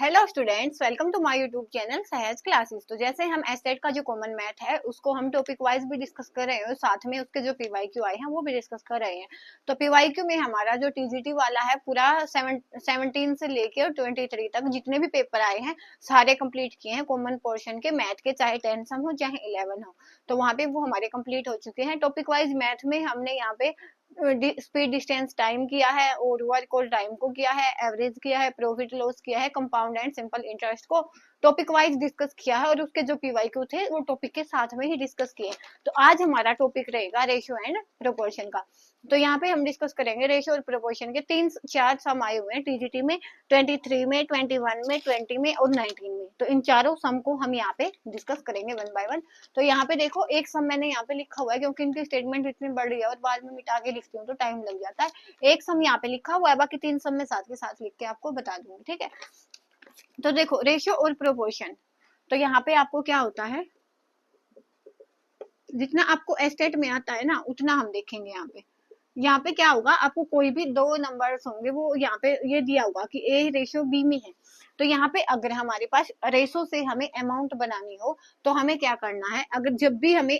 Hello students, welcome to my YouTube channel Sahaj classes. तो जैसे हम एस्टेट का जो कॉमन मैथ है उसको हम टॉपिक वाइज भी डिस्कस कर रहे हैं और साथ में उसके जो पीवाईक्यू आए हैं वो भी डिस्कस कर रहे हैं। तो पीवाईक्यू में हमारा जो टीजीटी वाला है पूरा 17 से लेके और 23 तक जितने भी पेपर आए हैं सारे कंप्लीट किए हैं कॉमन पोर्शन के मैथ के, चाहे 10 सम हो चाहे 11 हो। तो वहाँ पे वो हमारे कंप्लीट हो चुके हैं। टॉपिक वाइज मैथ में हमने यहाँ पे स्पीड डिस्टेंस टाइम किया है और वर्क और टाइम को किया है, एवरेज किया है, प्रॉफिट लॉस किया है, कंपाउंड एंड सिंपल इंटरेस्ट को टॉपिक वाइज डिस्कस किया है और उसके जो पीवाईक्यू थे वो टॉपिक के साथ में ही डिस्कस किए। तो आज हमारा टॉपिक रहेगा रेशियो एंड प्रोपोर्शन का। तो यहाँ पे हम डिस्कस करेंगे रेशियो और प्रोपोर्शन के 3-4 सम आए हुए हैं टीजीटी में, 23 में, 21 में, 20 में और 19 में। तो इन चारों सम को हम यहाँ पे डिस्कस करेंगे वन बाय वन। तो यहाँ पे देखो एक सम मैंने यहाँ पे लिखा हुआ है क्योंकि इनकी स्टेटमेंट इतनी बड़ी है और बाद में मिटा के लिखती हूँ तो टाइम लग जाता है। एक सम यहाँ पे लिखा हुआ है, बाकी 3 सम में साथ के साथ लिख के आपको बता दूंगी, ठीक है। तो देखो रेशियो और प्रोपोर्शन, तो यहाँ पे आपको क्या होता है, जितना आपको एस्टेट में आता है ना उतना हम देखेंगे। यहाँ पे क्या होगा, आपको कोई भी दो नंबर्स होंगे वो यहाँ पे ये दिया होगा कि ए रेशियो बी में है। तो यहाँ पे अगर हमारे पास रेशो से हमें अमाउंट बनानी हो तो हमें क्या करना है, अगर जब भी हमें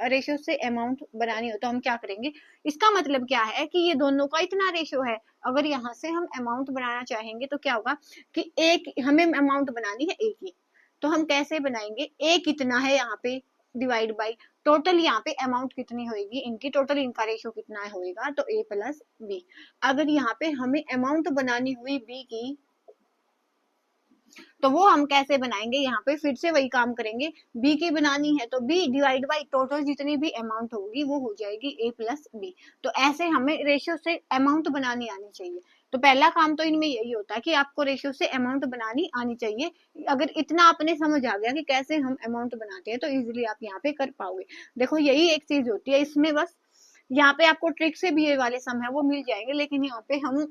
रेशो से अमाउंट बनानी हो तो हम क्या करेंगे, इसका मतलब क्या है कि ये दोनों का इतना रेशो है। अगर यहाँ से हम अमाउंट बनाना चाहेंगे तो क्या होगा कि एक हमें अमाउंट बनानी है ए की, तो हम कैसे बनाएंगे, ए कितना है यहाँ पे डिवाइड बाई टोटल यहाँ पे अमाउंट कितनी होगी इनकी, टोटल इनका रेशियो कितना होगा तो ए प्लस बी। अगर यहाँ पे हमें अमाउंट बनानी हुई बी की तो वो हम कैसे बनाएंगे, यहाँ पे फिर से वही काम करेंगे, बी की बनानी है तो बी डिवाइड बाई टोटल जितनी भी अमाउंट होगी वो हो जाएगी ए प्लस बी। तो ऐसे हमें रेशियो से अमाउंट बनानी आनी चाहिए। तो पहला काम तो इनमें यही होता है कि आपको रेशियो से अमाउंट बनानी आनी चाहिए। अगर इतना आपने समझ आ गया कि कैसे हम अमाउंट बनाते हैं तो इजिली आप यहाँ पे कर पाओगे। देखो यही एक चीज होती है इसमें, बस यहाँ पे आपको ट्रिक से भी ये वाले सम है वो मिल जाएंगे, लेकिन यहाँ पे हम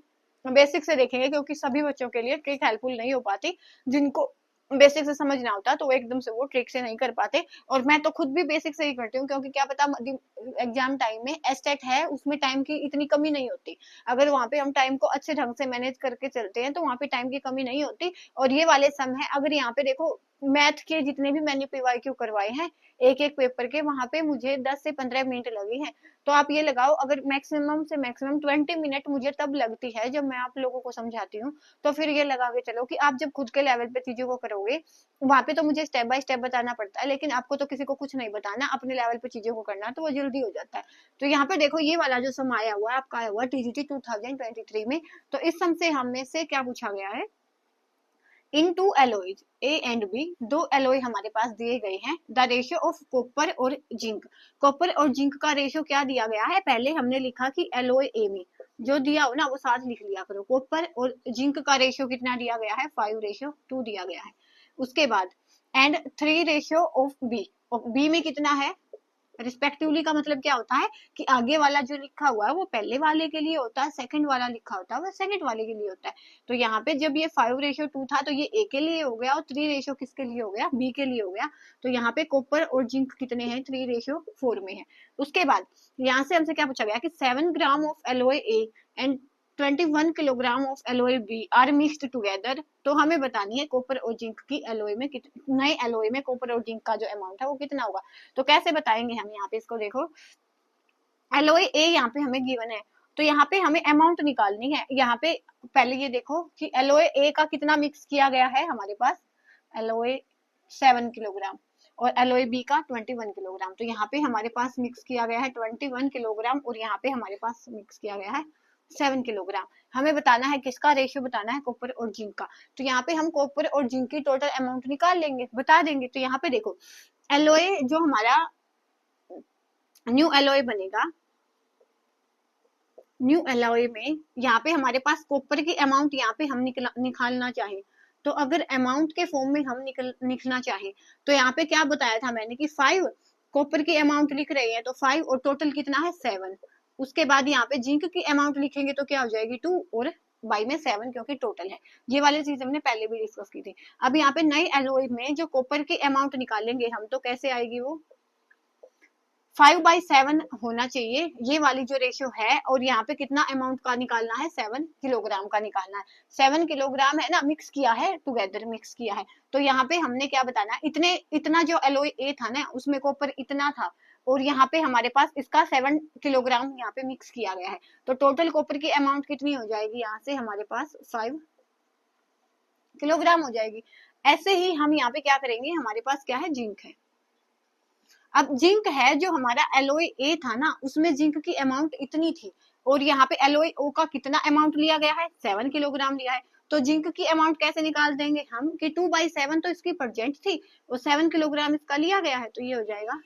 बेसिक से देखेंगे क्योंकि सभी बच्चों के लिए ट्रिक हेल्पफुल नहीं हो पाती। जिनको बेसिक से समझना होता तो वो एकदम से वो ट्रिक से नहीं कर पाते, और मैं तो खुद भी बेसिक से ही करती हूँ क्योंकि क्या पता एग्जाम टाइम में एस्टेट है उसमें टाइम की इतनी कमी नहीं होती। अगर वहां पे हम टाइम को अच्छे ढंग से मैनेज करके चलते हैं तो वहां पे टाइम की कमी नहीं होती। और ये वाले सम है, अगर यहाँ पे देखो मैथ के जितने भी मैंने पीवाईक्यू करवाए हैं एक एक पेपर के, वहां पे मुझे 10 से 15 मिनट लगे हैं। तो आप ये लगाओ अगर मैक्सिमम से मैक्सिमम 20 मिनट मुझे तब लगती है जब मैं आप लोगों को समझाती हूँ। तो फिर ये लगा के चलो कि आप जब खुद के लेवल पे चीजों को करोगे, वहां पे तो मुझे स्टेप बाय स्टेप बताना पड़ता है, लेकिन आपको तो किसी को कुछ नहीं बताना, अपने लेवल पे चीजों को करना तो वो जल्दी हो जाता है। तो यहाँ पे देखो ये वाला जो सम आया हुआ है आपका आया हुआ टीजीटी 2023 में। तो इस सम से हमें से क्या पूछा गया है, in two alloys A and B, दो एलोय हमारे पास दिए गए हैं, द रेशियो ऑफ कॉपर और जिंक। कॉपर और जिंक का रेशियो क्या दिया गया है, पहले हमने लिखा कि एलोय ए में जो दिया हो ना वो साथ लिख लिया करो। कॉपर और जिंक का रेशियो कितना दिया गया है, 5:2 दिया गया है। उसके बाद एंड 3 ऑफ बी, और बी में कितना है रिस्पेक्टिवली का मतलब क्या होता है कि आगे वाला जो लिखा हुआ है वो पहले वाले के लिए होता है, सेकंड वाला लिखा होता है वो सेकंड वाले के लिए होता है। तो यहाँ पे जब ये 5:2 था तो ये ए के लिए हो गया और 3 किसके लिए हो गया, बी के लिए हो गया। तो यहाँ पे कॉपर और जिंक कितने हैं, 3:4 में है। उसके बाद यहाँ से हमसे क्या पूछा गया कि 7 gram of alloy A and 21 kilogram of alloy B are mixed together. तो हमें बतानी है कॉपर और जिंक की एलोए में नए एलोए में कॉपर और जिंक का जो अमाउंट है वो कितना होगा। तो कैसे बताएंगे हम, यहाँ पे इसको देखो, एलोए ए यहाँ पे हमें गिवन है तो यहाँ पे हमें अमाउंट निकालनी है। यहाँ पे पहले ये देखो कि एलोए ए का कितना मिक्स किया गया है, हमारे पास एलोए 7 किलोग्राम और एलोए बी का 21 किलोग्राम। तो यहाँ पे हमारे पास मिक्स किया गया है 21 किलोग्राम और यहाँ पे हमारे पास मिक्स किया गया है 7 किलोग्राम। हमें बताना है किसका रेशियो बताना है, कॉपर और जिंक का। तो यहाँ पे हम कॉपर और जिंक की टोटल अमाउंट निकाल लेंगे, बता देंगे। तो यहाँ पे देखो एलोए जो हमारा न्यू एलोए बनेगा, न्यू एलॉय में यहाँ पे हमारे पास कॉपर की अमाउंट यहाँ पे हम निकालना चाहे तो अगर अमाउंट के फॉर्म में हम निकलना चाहे तो यहाँ पे क्या बताया था मैंने कि 5 कॉपर की अमाउंट लिख रहे हैं तो 5 और टोटल कितना है 7। उसके बाद यहाँ पे जिंक की अमाउंट लिखेंगे तो क्या हो जाएगी 2 और बाई में 7 क्योंकि टोटल है। ये वाली चीज हमने पहले भी डिस्कस की थी। अब यहाँ पे नई एलॉय में जो कॉपर की अमाउंट निकालेंगे हम तो कैसे आएगी वो 5/7 होना चाहिए ये वाली जो रेशियो है, और यहाँ पे कितना अमाउंट का निकालना है, 7 किलोग्राम का निकालना है। 7 किलोग्राम है ना, मिक्स किया है, टुगेदर मिक्स किया है। तो यहाँ पे हमने क्या बताना है, इतना जो एलोय ए था ना उसमें कॉपर इतना था, और यहाँ पे हमारे पास इसका 7 किलोग्राम यहाँ पे मिक्स किया गया है। तो टोटल कॉपर की अमाउंट कितनी हो जाएगी, यहाँ से हमारे पास 5 किलोग्राम हो जाएगी। ऐसे ही हम यहाँ पे क्या करेंगे, हमारे पास क्या है, जिंक है। अब जिंक है, जो हमारा एलोय ए था ना उसमें जिंक की अमाउंट इतनी थी, और यहाँ पे एलोय ओ का कितना अमाउंट लिया गया है, 7 किलोग्राम लिया है। तो जिंक की अमाउंट कैसे निकाल देंगे हम, कि 2/7 तो इसकी परसेंट थी, और 7 किलोग्राम इसका लिया गया है, तो ये हो जाएगा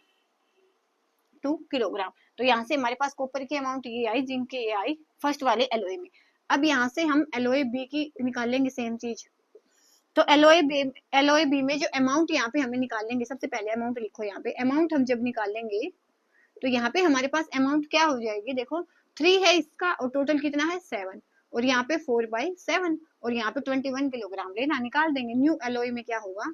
2 किलोग्राम। तो यहाँ से हमारे पास कॉपर की अमाउंट ये आई, जिंक की ये आई फर्स्ट वाले एलोय में। अब यहाँ से हम एलोय बी की निकाल लेंगे सेम चीज। तो एलोय बी में जो अमाउंट यहाँ पे हमें निकालेंगे, सबसे पहले अमाउंट लिखो यहाँ पे। अमाउंट हम जब निकालेंगे तो यहाँ पे हमारे पास अमाउंट क्या हो जाएगी, देखो 3 है इसका, और टोटल कितना है 7, और यहाँ पे 4/7, और यहाँ पे 21 किलोग्राम लेना, निकाल देंगे। न्यू एलोय में क्या होगा,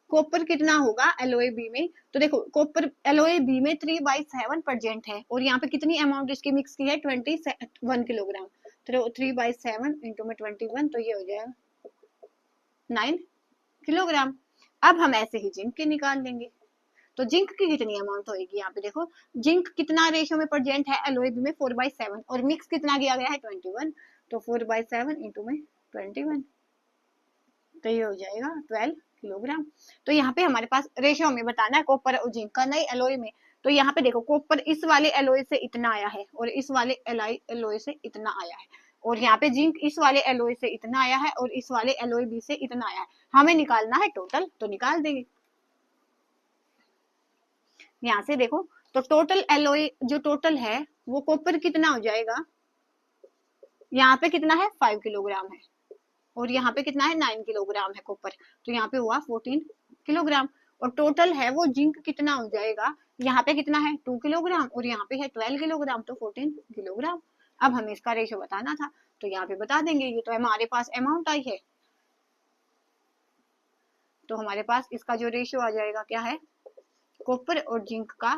कॉपर कितना होगा एलोय बी में, तो देखो कॉपर एलोय बी में 3/7 प्रेजेंट है, और यहाँ पे कितनी अमाउंट इसकी मिक्स की है, 21 किलोग्राम। तो 3/7 इंटू में 21, तो ये हो जाएगा 9 किलोग्राम। अब हम ऐसे ही जिंक के निकाल लेंगे। तो जिंक की कितनी अमाउंट होगी, यहाँ पे देखो जिंक कितना रेशियो में प्रेजेंट है एलोय बी में, 4/7, और मिक्स कितना किया गया है, 21। तो 4/7 इंटू में 21, तो ये हो जाएगा 12 किलोग्राम। तो यहाँ पे हमारे पास रेशियो में बताना है कॉपर और जिंक का, नई एलोय में। तो यहाँ पे देखो कॉपर इस वाले एलोय से इतना आया है, और इस वाले एलोय से इतना आया है, और यहाँ पे जिंक इस वाले एलोय से इतना आया है, और इस वाले एलोय बी से इतना आया है। हमें निकालना है टोटल, तो निकाल देंगे। यहाँ से देखो, तो टोटल एलोय जो टोटल है वो कॉपर कितना हो जाएगा, यहाँ पे कितना है 5 किलोग्राम है, और यहाँ पे कितना है 9 किलोग्राम है कॉपर, तो यहाँ पे हुआ 14 किलोग्राम। और टोटल है वो जिंक कितना हो जाएगा, यहाँ पे कितना है 2 किलोग्राम, और यहाँ पे है 12 किलोग्राम, तो 14 किलोग्राम। अब हमें इसका रेशो बताना था, तो यहाँ पे बता देंगे। ये तो हमारे पास अमाउंट आई है, तो हमारे पास इसका जो रेशियो आ जाएगा क्या है, कॉपर और जिंक का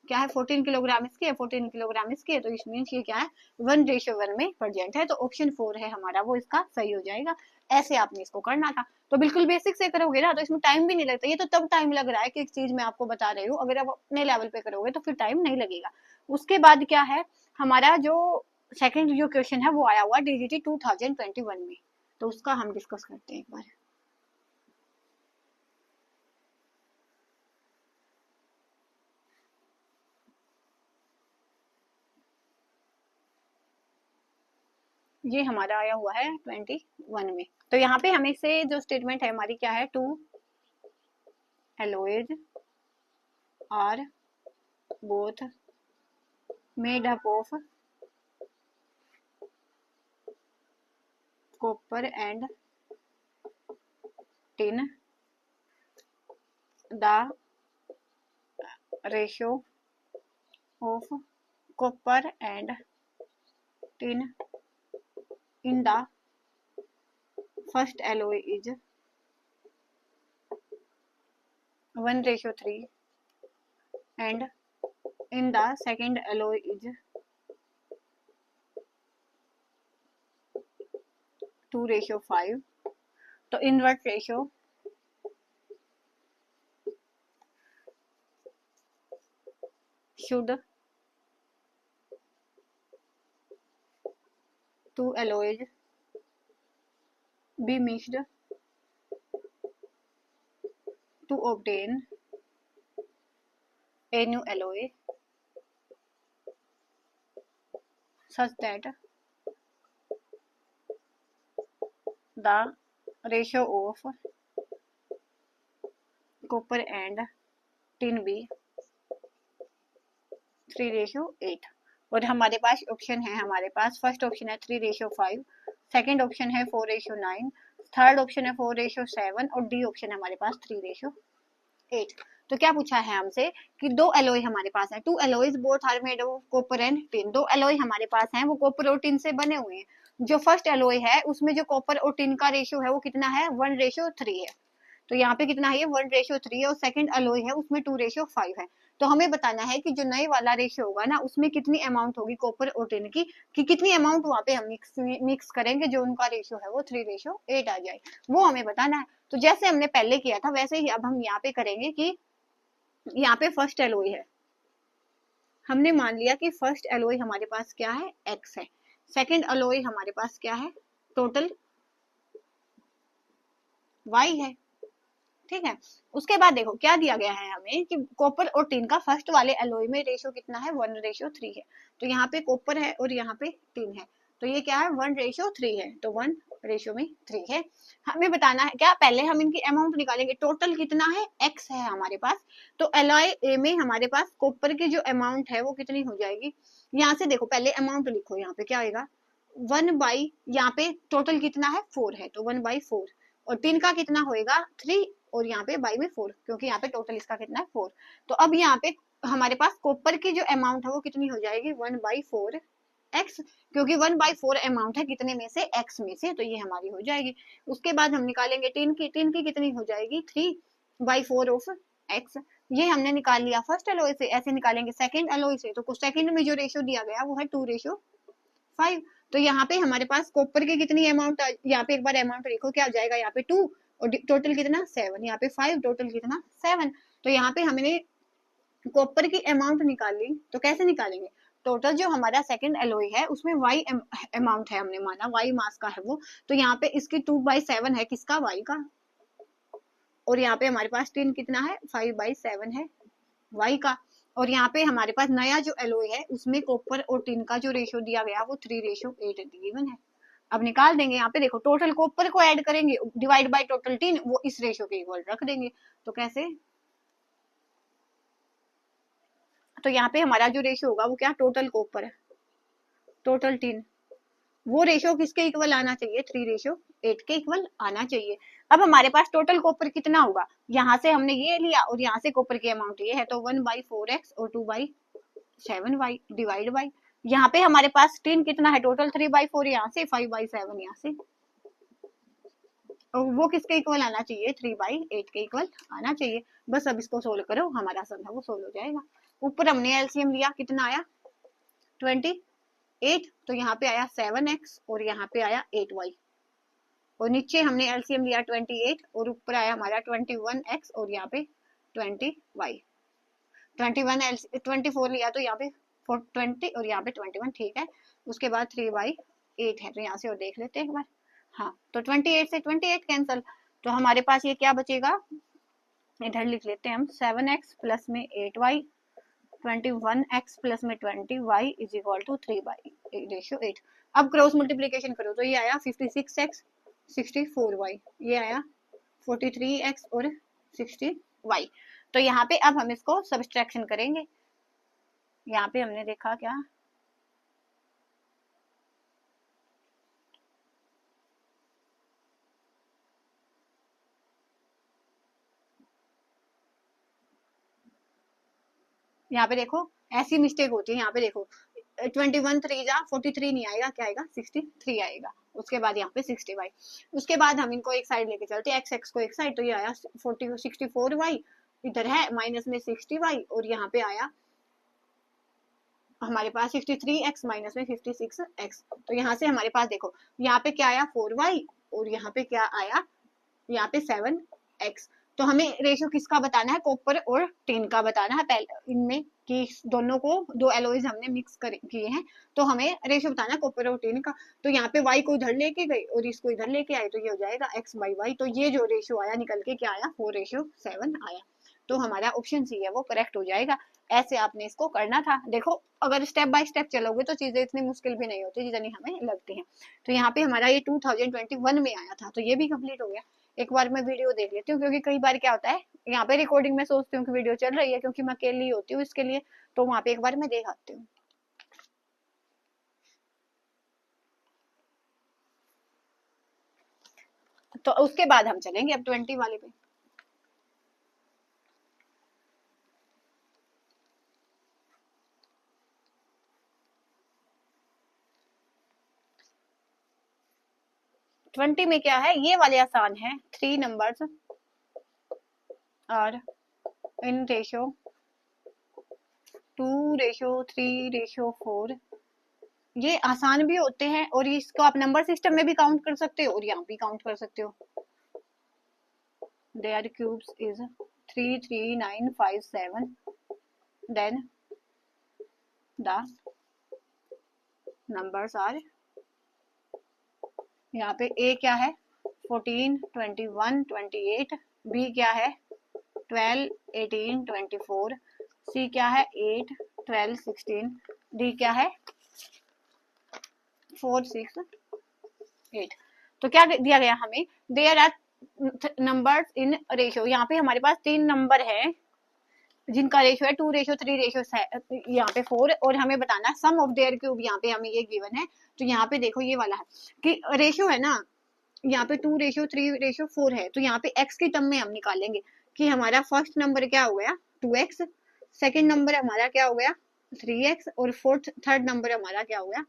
क्या है, 14 किलोग्राम इसके, 14 किलोग्राम इसके, तो इस मीन्स ये क्या है, 1:1 में प्रेजेंट है। तो ऑप्शन 4 है हमारा, वो इसका सही हो जाएगा। ऐसे आपने इसको करना था। तो बिल्कुल बेसिक से करोगे ना तो इसमें टाइम भी नहीं लगता। ये तो तब टाइम लग रहा है कि एक चीज मैं आपको बता रही हूँ, अगर आप अपने लेवल पे करोगे तो फिर टाइम नहीं लगेगा। उसके बाद क्या है, हमारा जो सेकंड जो क्वेश्चन है वो आया हुआ डीजीटी 2021 में, तो उसका हम डिस्कस करते हैं एक बार। ये हमारा आया हुआ है 21 में। तो यहाँ पे हमें से जो स्टेटमेंट है हमारी क्या है, 2 alloys are both made up of copper and tin. The ratio of copper and tin in the first alloy is 1:3, and in the second alloy is 2:5. तो invert ratio should two alloys be mixed to obtain a new alloy such that the ratio of copper and tin be 3:8। और हमारे पास option है, हमारे पास first option है 3:5, second option है 4:9, third option है 4:7, और D option है हमारे पास 3:8। तो क्या पूछा है हमसे कि दो एलोय हमारे पास है, 2 alloys both are made of copper and tin। दो एलोय हमारे पास हैं, वो कॉपर और टिन से बने हुए हैं। जो फर्स्ट एलोय है उसमें जो कॉपर और टिन का रेशियो है वो कितना है, 1:3 है। तो यहाँ पे कितना है, ये 1:3 है, और सेकंड एलॉय है उसमें 2:5 है। तो हमें बताना है कि जो नए वाला रेशियो होगा ना उसमें कितनी अमाउंट होगी कॉपर और टिन की, कि कितनी अमाउंट वहां पे हम मिक्स करेंगे जो उनका रेशियो है वो 3:8 आ जाए, वो हमें बताना है। तो जैसे हमने पहले किया था वैसे ही अब हम यहाँ पे करेंगे कि यहाँ पे फर्स्ट एलॉय है, हमने मान लिया कि फर्स्ट एलॉय हमारे पास क्या है, एक्स है। सेकंड एलॉय हमारे पास क्या है, टोटल वाई है, ठीक है। उसके बाद देखो क्या दिया गया है हमें कि कॉपर और टिन का फर्स्ट वाले एलॉय में रेशियो कितना है, 1:3 है। तो यहाँ पे कॉपर है और यहाँ पे टिन है, तो ये क्या है, 1:3 है, तो 1:3 है। हमें बताना है क्या, पहले हम इनकी अमाउंट निकालेंगे, टोटल कितना है, एक्स है हमारे पास। तो एलॉय ए में हमारे पास कॉपर की जो अमाउंट है वो कितनी हो जाएगी, यहाँ से देखो पहले अमाउंट लिखो, यहाँ पे क्या आएगा, 1/, यहाँ पे टोटल कितना है 4 है, तो 1/4, और टिन का कितना होएगा 3, और यहाँ पे बाई में 4, क्योंकि यहाँ पे टोटल इसका कितना है 4। तो अब यहाँ पे हमारे पास कॉपर की जो अमाउंट है वो कितनी हो जाएगी, 1/4 एक्स, क्योंकि 1/4 अमाउंट है कितने में से, एक्स में से, तो ये हमारी हो जाएगी। उसके बाद हम निकालेंगे टिन की कितनी हो जाएगी, 3/4 ऑफ एक्स। ये हमने निकाल लिया फर्स्ट एलॉय से। ऐसे निकालेंगे सेकंड एलॉय से, तो सेकंड में जो रेशियो दिया गया वो है 2:5। तो यहाँ पे हमारे पास कॉपर की कितनी अमाउंट, यहाँ पे एक बार अमाउंट लिखो, क्या हो जाएगा, यहाँ पे 2 और टोटल कितना 7, यहाँ पे 5, टोटल कितना 7। तो यहाँ पे हमने कॉपर की अमाउंट निकाली, तो कैसे निकालेंगे, टोटल जो हमारा सेकंड एलॉय है उसमें वाई अमाउंट है, हमने माना वाई मास का है वो, तो यहाँ पे इसकी 2/7 है, किसका, वाई का। और यहाँ पे हमारे पास टिन कितना है, 5/7 है, वाई का। और यहाँ पे हमारे पास नया जो एलॉय है उसमें कॉपर और टिन का जो रेशियो दिया गया वो 3:8 गिवन है। अब निकाल देंगे, यहाँ पे देखो टोटल कॉपर को ऐड करेंगे, डिवाइड बाय टोटल टिन, वो इस रेशियो के इक्वल रख देंगे। तो कैसे, तो यहाँ पे हमारा जो रेशियो होगा वो क्या, टोटल कॉपर है, टोटल टिन, वो रेशियो किसके इक्वल आना चाहिए, 3:8 के इक्वल आना चाहिए। अब हमारे पास टोटल कॉपर कितना होगा, यहाँ से हमने ये लिया और यहाँ से कॉपर की अमाउंट ये है, तो 1/4x और 2/7y डिवाइड बाई, यहाँ पे हमारे पास टिन कितना है, टोटल 3/4, यहाँ से 5/7, यहाँ से, और वो किसके इक्वल आना चाहिए, 3/8 के इक्वल आना चाहिए। बस अब इसको सोल्व करो, हमारा आंसर है वो सोल्व हो जाएगा। ऊपर हमने एलसीएम लिया, कितना आया 28, तो यहाँ पे आया 7x और यहाँ पे आया 8y, और नीचे हमने एलसीएम लिया 28 और ऊपर आया हमारा 21x और यहाँ पे 20y। 24 लिया तो यहाँ पे 20 और यहाँ पे 21, ठीक है। उसके बाद 3/8 है, तो यहाँ से और देख लेते हैं एक बार। हाँ, तो 28 से 28 कैंसल, तो हमारे पास ये क्या बचेगा, इधर लिख लेते हैं हम, 7x प्लस में 8y, 21x प्लस में 20y इज इक्वल टू 3/8। अब क्रॉस मल्टीप्लीकेशन करो तो ये आया 56x 64y, ये आया 43x और 60y। तो यहाँ पे अब हम इसको सब्सट्रैक्शन करेंगे। यहाँ पे हमने देखा क्या, यहाँ पे देखो ऐसी मिस्टेक होती है, यहाँ पे देखो 21 3 जा 43 नहीं आएगा, क्या आएगा 63 आएगा। उसके बाद यहाँ पे 60y। उसके बाद हम इनको एक साइड लेके चलते हैं, x को एक साइड, तो ये आया 64y, इधर है माइनस में 60y, और यहाँ पे आया हमारे पास 63x माइनस में 56x। तो यहाँ से हमारे पास देखो यहाँ पे क्या आया 4y, और यहाँ पे क्या आया, यहाँ पे 7x। तो हमें रेशियो किसका बताना है, कॉपर और टिन का बताना है पहले, इनमें कि दोनों को, दो एलॉयज हमने मिक्स किए हैं, तो हमें रेशियो बताना है कॉपर और टिन का। तो यहाँ पे y को इधर लेके गई और इसको इधर लेके आए, तो ये हो जाएगा x/y। तो ये जो रेशियो आया निकल के क्या आया, 4:7 आया। तो हमारा ऑप्शन सी है वो करेक्ट हो जाएगा। ऐसे आपने इसको करना था। देखो अगर स्टेप बाय स्टेप चलोगे तो चीजें इतनी मुश्किल भी नहीं होती जितनी हमें लगती हैं। तो यहाँ पे हमारा ये 2021 में आया था, तो ये भी कंप्लीट हो गया। एक बार मैं वीडियो देख लेती हूँ, क्योंकि कई बार क्या होता है यहाँ पे रिकॉर्डिंग में सोचती हूँ कि वीडियो चल रही है, क्योंकि मैं अकेली होती हूँ इसके लिए, तो वहां पे एक बार मैं देख आती हूँ। तो उसके बाद हम चलेंगे अब 20 वाले पे। ट्वेंटी में क्या है, ये वाले आसान है, 3 नंबर्स आर इन रेशियो 2:3:4। ये आसान भी होते हैं और इसको आप नंबर सिस्टम में भी काउंट कर सकते हो और यहाँ भी काउंट कर सकते हो। their cubes is 33957, then the numbers are, यहाँ पे A क्या है 14, 21, 28, B क्या है 12, 18, 24, C क्या है 8, 12, 16, D क्या है 4, 6, 8। तो क्या दिया गया हमें, there are numbers in ratio, यहाँ पे हमारे पास 3 नंबर है जिनका रेशियो है 2:3:4, यहाँ पे 4, और हमें बताना है सम ऑफ देयर क्यूब, यहाँ पे हमें ये गिवन है। तो यहाँ पे देखो ये वाला है कि रेशियो है ना, यहाँ पे 2:3:4 है, तो यहाँ पे x की टर्म में हम निकालेंगे कि हमारा फर्स्ट नंबर क्या हो गया 2x, सेकेंड नंबर हमारा क्या हो गया 3x, और थर्ड नंबर हमारा क्या हो गया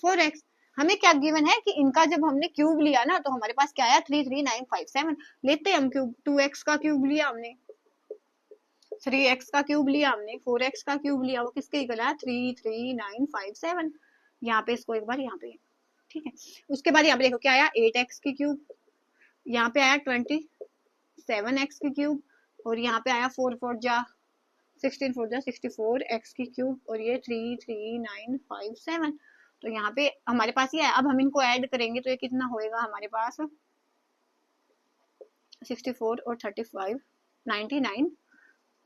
4x। हमें क्या गिवन है कि इनका जब हमने क्यूब लिया ना तो हमारे पास क्या आया 33957, लेते हम क्यूब, 2x का क्यूब लिया हमने, 3x का क्यूब लिया हमने, 4x का क्यूब लिया, वो किसके इक्वल है 33957। यहाँ पे इसको एक बार यहाँ पे, ठीक है। उसके बाद यहाँ पे देखो क्या आया 8x की क्यूब, यहाँ पे आया 27x की क्यूब, और यहाँ पे आया 4 4 जा 16 4 जा 64x की क्यूब, और ये 33957। तो यहाँ पे हमारे पास ये है। अब हम इनको ऐड करेंगे तो ये कितना होएगा हमारे पास 64 और 35 99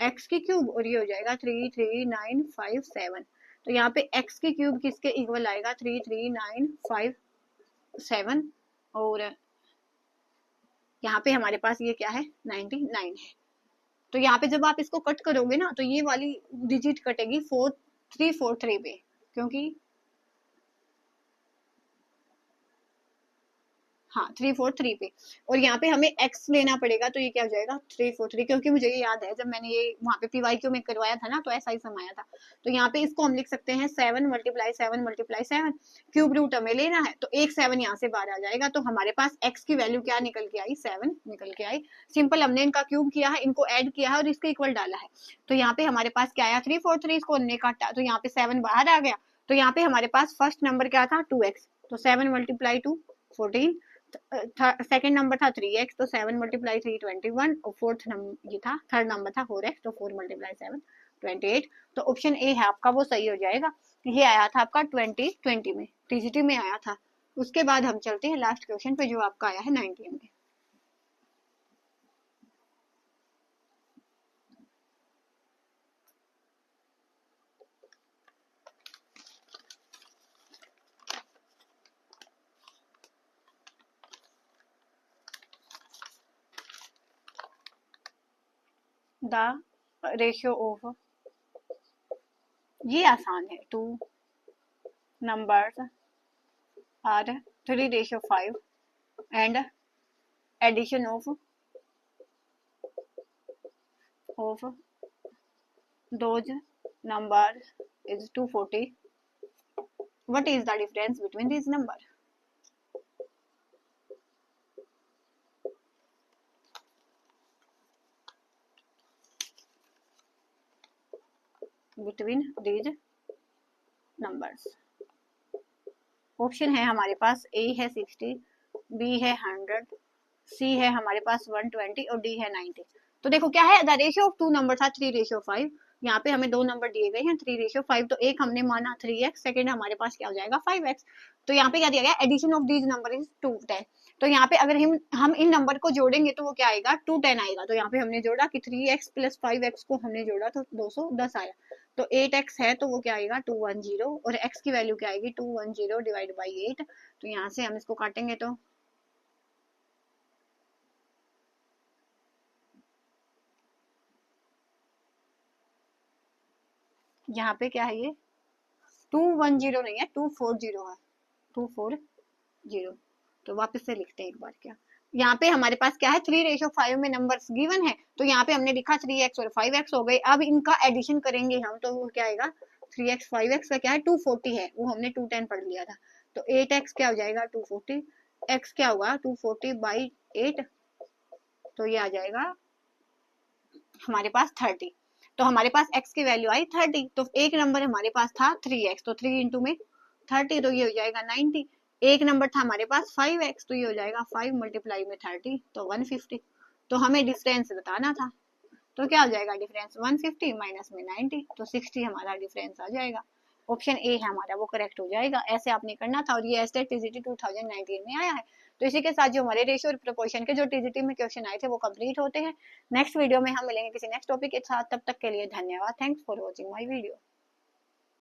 x की क्यूब, और ये हो जाएगा 33957। तो यहाँ पे x की क्यूब किसके इक्वल आएगा 33957, और यहाँ पे हमारे पास ये क्या है 99 है। तो यहाँ पे जब आप इसको कट करोगे ना तो ये वाली डिजिट कटेगी 4343 पे, क्योंकि हाँ 343 पे, और यहाँ पे हमें x लेना पड़ेगा, तो ये क्या हो जाएगा 343, क्योंकि मुझे ये याद है जब मैंने ये वहाँ पे PYQ में करवाया था ना तो ऐसा ही समाया था। तो यहाँ पे इसको हम लिख सकते हैं 7 × 7 × 7, क्यूब रूट हमें लेना है, तो एक 7 यहाँ से बाहर आ जाएगा, तो हमारे पास x की वैल्यू क्या निकल के आई 7 निकल के आई। सिंपल, हमने इनका क्यूब किया है, इनको ऐड किया है और इसके इक्वल डाला है। तो यहाँ पे हमारे पास क्या आया 343, इसको हमने काटा तो यहाँ पे 7 बाहर आ गया। तो यहाँ पे हमारे पास फर्स्ट नंबर क्या था 2x, तो 7 × 2 14, सेकेंड नंबर था 3x, तो 7 × 3 21, और फोर्थ नंबर ये था, थर्ड नंबर था 4x, तो 4 × 7 28। तो ऑप्शन ए है आपका वो सही हो जाएगा। ये आया था आपका 2020 में, टीजीटी में आया था। उसके बाद हम चलते हैं लास्ट क्वेश्चन पे जो आपका आया है 19 में। द रेशियो ऑफ, ये आसान है, 2 numbers are 3:5 and addition of those numbers is 240. What is the difference between these numbers? Between these numbers, option है हमारे पास ए है 60, बी है 100, सी है हमारे पास 120 और डी है 90। तो देखो क्या है, द रेशियो ऑफ 2 नंबर था 3:5। यहाँ पे हमें 2 नंबर दिए गए हैं 3:5, तो एक हमने माना 3x, सेकेंड हमारे पास क्या हो जाएगा 5x। तो यहाँ पे क्या दिया गया addition of these number is 210। तो यहाँ पे अगर हम इन नंबर को जोड़ेंगे तो वो क्या आएगा 210 आएगा। तो यहाँ पे हमने जोड़ा कि 3x + 5x को हमने जोड़ा तो 210 आया। तो 8x है तो वो क्या आएगा 210, और x की वैल्यू क्या आएगी 210 डिवाइड बाई 8। तो यहाँ से हम इसको काटेंगे तो यहाँ पे क्या है ये 210 नहीं है 240 है, 240। तो वापस से लिखते हैं एक बार, क्या यहाँ पे हमारे पास क्या है 3:5 में नंबर्स गिवन है, तो यहाँ पे हमने लिखा 3x और 5x हो गए। अब इनका एडिशन करेंगे हम तो वो क्या आएगा 3x 5x का क्या है 240 है, वो हमने 210 पढ़ लिया था। तो 8x क्या हो जाएगा 240, x क्या होगा 240 बाई 8, तो ये आ जाएगा हमारे पास 30, तो हमारे पास x की वैल्यू आई 30, तो एक नंबर हमारे पास था 3x, तो 3 इंटू में 30, तो ये हो जाएगा 90। एक नंबर था हमारे पास 5x, तो ये हो जाएगा 5 मल्टीप्लाई में 30, तो 150। तो हमें डिफरेंस बताना था, तो क्या हो जाएगा डिफरेंस 150 माइनस में 90, तो 60 हमारा डिफरेंस आ जाएगा। ऑप्शन ए है हमारा वो करेक्ट हो जाएगा। ऐसे आपने करना था, और ये एस्टेट टीजीटी 2019 में आया है। तो इसी के साथ जो हमारे रेशियो और प्रोपोर्शन के जो टीजीटी में क्वेश्चन आए थे वो कंप्लीट होते हैं। नेक्स्ट वीडियो में हम मिलेंगे किसी नेक्स्ट टॉपिक के साथ, तब तक के लिए धन्यवाद। Thanks for watching my video.